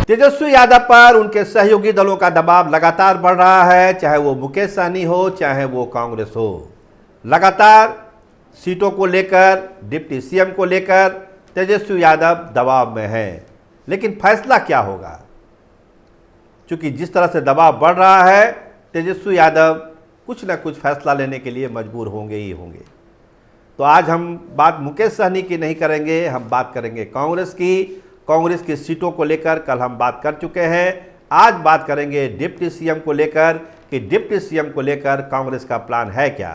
तेजस्वी यादव पर उनके सहयोगी दलों का दबाव लगातार बढ़ रहा है, चाहे वो मुकेश सहनी हो चाहे वो कांग्रेस हो। लगातार सीटों को लेकर, डिप्टी सीएम को लेकर तेजस्वी यादव दबाव में हैं। लेकिन फैसला क्या होगा? क्योंकि जिस तरह से दबाव बढ़ रहा है, तेजस्वी यादव कुछ न कुछ फैसला लेने के लिए मजबूर होंगे ही होंगे। तो आज हम बात मुकेश सहनी की नहीं करेंगे, हम बात करेंगे कांग्रेस की। कांग्रेस की सीटों को लेकर कल हम बात कर चुके हैं। आज बात करेंगे डिप्टी सीएम को लेकर कि डिप्टी सीएम को लेकर कांग्रेस का प्लान है क्या।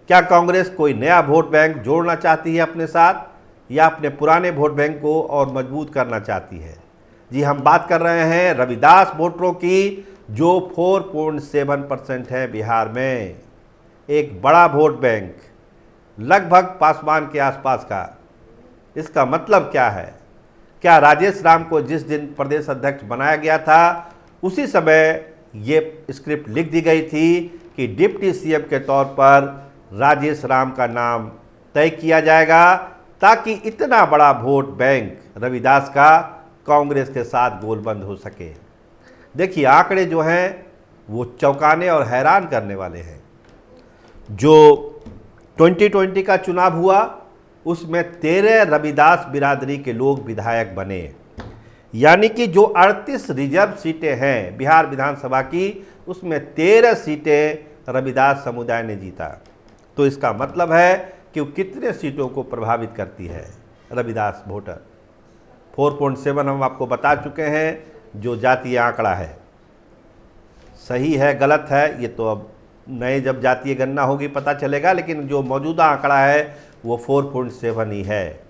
क्या कांग्रेस कोई नया वोट बैंक जोड़ना चाहती है अपने साथ, या अपने पुराने वोट बैंक को और मजबूत करना चाहती है? जी, हम बात कर रहे हैं रविदास वोटरों की, जो 4.7% है बिहार में। एक बड़ा वोट बैंक, लगभग पासवान के आसपास का। इसका मतलब क्या है? क्या राजेश राम को जिस दिन प्रदेश अध्यक्ष बनाया गया था, उसी समय ये स्क्रिप्ट लिख दी गई थी कि डिप्टी सीएम के तौर पर राजेश राम का नाम तय किया जाएगा, ताकि इतना बड़ा वोट बैंक रविदास का कांग्रेस के साथ गोलबंद हो सके। देखिए, आंकड़े जो हैं वो चौंकाने और हैरान करने वाले हैं। जो 2020 का चुनाव हुआ, उसमें 13 रविदास बिरादरी के लोग विधायक बने। यानी कि जो 38 रिजर्व सीटें हैं बिहार विधानसभा की, उसमें 13 सीटें रविदास समुदाय ने जीता। तो इसका मतलब है कि वो कितने सीटों को प्रभावित करती है रविदास वोटर। 4.7 हम आपको बता चुके हैं, जो जातीय आंकड़ा है। सही है गलत है ये तो अब नए जब जातीय गणना होगी पता चलेगा, लेकिन जो मौजूदा आंकड़ा है वो 4.7 ही है।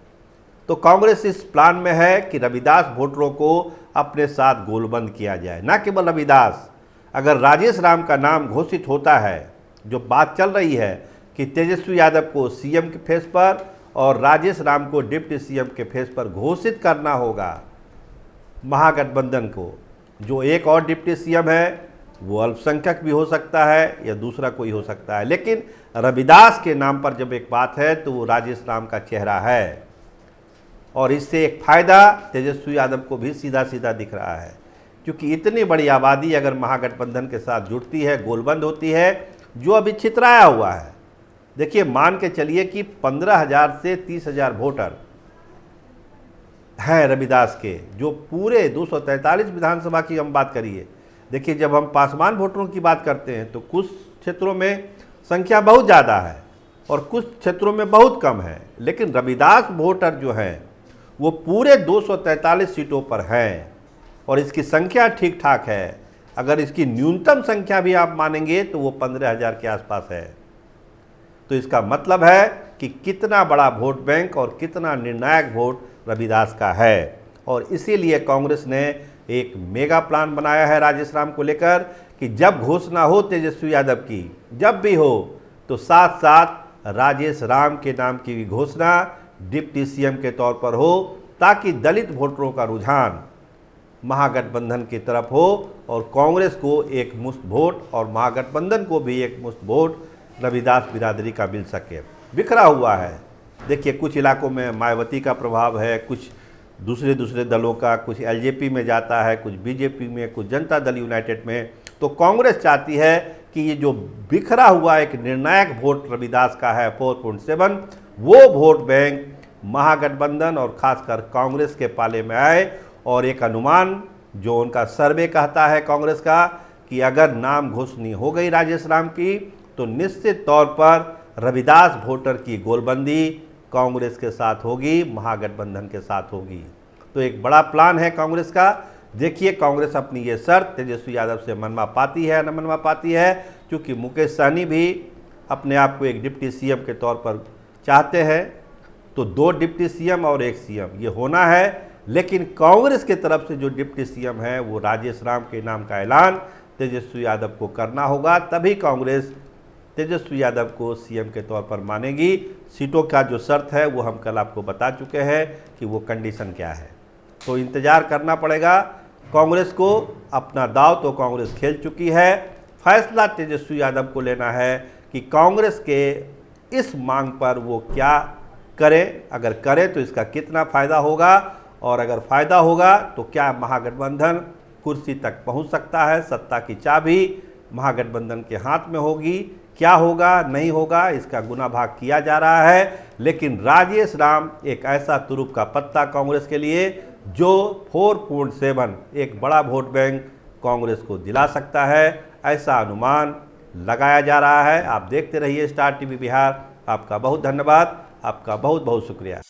तो कांग्रेस इस प्लान में है कि रविदास वोटरों को अपने साथ गोलबंद किया जाए। ना केवल रविदास, अगर राजेश राम का नाम घोषित होता है, जो बात चल रही है कि तेजस्वी यादव को सीएम के फेस पर और राजेश राम को डिप्टी सीएम के फेस पर घोषित करना होगा महागठबंधन को। जो एक और डिप्टी सीएम है वो अल्पसंख्यक भी हो सकता है या दूसरा कोई हो सकता है, लेकिन रविदास के नाम पर जब एक बात है तो वो राजेश राम का चेहरा है। और इससे एक फ़ायदा तेजस्वी यादव को भी सीधा सीधा दिख रहा है, क्योंकि इतनी बड़ी आबादी अगर महागठबंधन के साथ जुड़ती है, गोलबंद होती है, जो अभी छितराया हुआ है। देखिए, मान के चलिए कि 15,000 से 30,000 वोटर हैं रविदास के, जो पूरे 243 विधानसभा की हम बात करिए। देखिए, जब हम पासवान वोटरों की बात करते हैं तो कुछ क्षेत्रों में संख्या बहुत ज़्यादा है और कुछ क्षेत्रों में बहुत कम है, लेकिन रविदास वोटर जो हैं वो पूरे 243 सीटों पर हैं और इसकी संख्या ठीक ठाक है। अगर इसकी न्यूनतम संख्या भी आप मानेंगे तो वो 15,000 के आसपास है। तो इसका मतलब है कि कितना बड़ा वोट बैंक और कितना निर्णायक वोट रविदास का है। और इसीलिए कांग्रेस ने एक मेगा प्लान बनाया है राजेश राम को लेकर कि जब घोषणा हो तेजस्वी यादव की, जब भी हो, तो साथ साथ राजेश राम के नाम की भी घोषणा डिप्टी सीएम के तौर पर हो, ताकि दलित वोटरों का रुझान महागठबंधन की तरफ हो और कांग्रेस को एक मुश्त वोट और महागठबंधन को भी एक मुश्त वोट रविदास बिरादरी का मिल सके। बिखरा हुआ है। देखिए, कुछ इलाकों में मायावती का प्रभाव है, कुछ दूसरे दलों का, कुछ एलजेपी में जाता है, कुछ बीजेपी में, कुछ जनता दल यूनाइटेड में। तो कांग्रेस चाहती है कि ये जो बिखरा हुआ एक निर्णायक वोट रविदास का है 4.7, वो वोट बैंक महागठबंधन और खासकर कांग्रेस के पाले में आए। और एक अनुमान जो उनका सर्वे कहता है कांग्रेस का, कि अगर नाम घोषणा हो गई राजेश राम की, तो निश्चित तौर पर रविदास वोटर की गोलबंदी कांग्रेस के साथ होगी, महागठबंधन के साथ होगी। तो एक बड़ा प्लान है कांग्रेस का। देखिए, कांग्रेस अपनी ये शर्त तेजस्वी यादव से मनवा पाती है न मनवा पाती है, क्योंकि मुकेश सहनी भी अपने आप को एक डिप्टी सीएम के तौर पर चाहते हैं। तो 2 डिप्टी सीएम और 1 सीएम ये होना है, लेकिन कांग्रेस की तरफ से जो डिप्टी सीएम है वो राजेश राम के नाम का ऐलान तेजस्वी यादव को करना होगा, तभी कांग्रेस तेजस्वी यादव को सीएम के तौर पर मानेगी। सीटों का जो शर्त है वो हम कल आपको बता चुके हैं कि वो कंडीशन क्या है। तो इंतज़ार करना पड़ेगा कांग्रेस को। अपना दाव तो कांग्रेस खेल चुकी है। फैसला तेजस्वी यादव को लेना है कि कांग्रेस के इस मांग पर वो क्या करे, अगर करे तो इसका कितना फ़ायदा होगा और अगर फ़ायदा होगा तो क्या महागठबंधन कुर्सी तक पहुंच सकता है? सत्ता की चाबी महागठबंधन के हाथ में होगी। क्या होगा नहीं होगा इसका गुना भाग किया जा रहा है, लेकिन राजेश राम एक ऐसा तुरुप का पत्ता कांग्रेस के लिए जो 4.7 एक बड़ा वोट बैंक कांग्रेस को दिला सकता है, ऐसा अनुमान लगाया जा रहा है। आप देखते रहिए स्टार टीवी बिहार। आपका बहुत धन्यवाद, आपका बहुत बहुत शुक्रिया।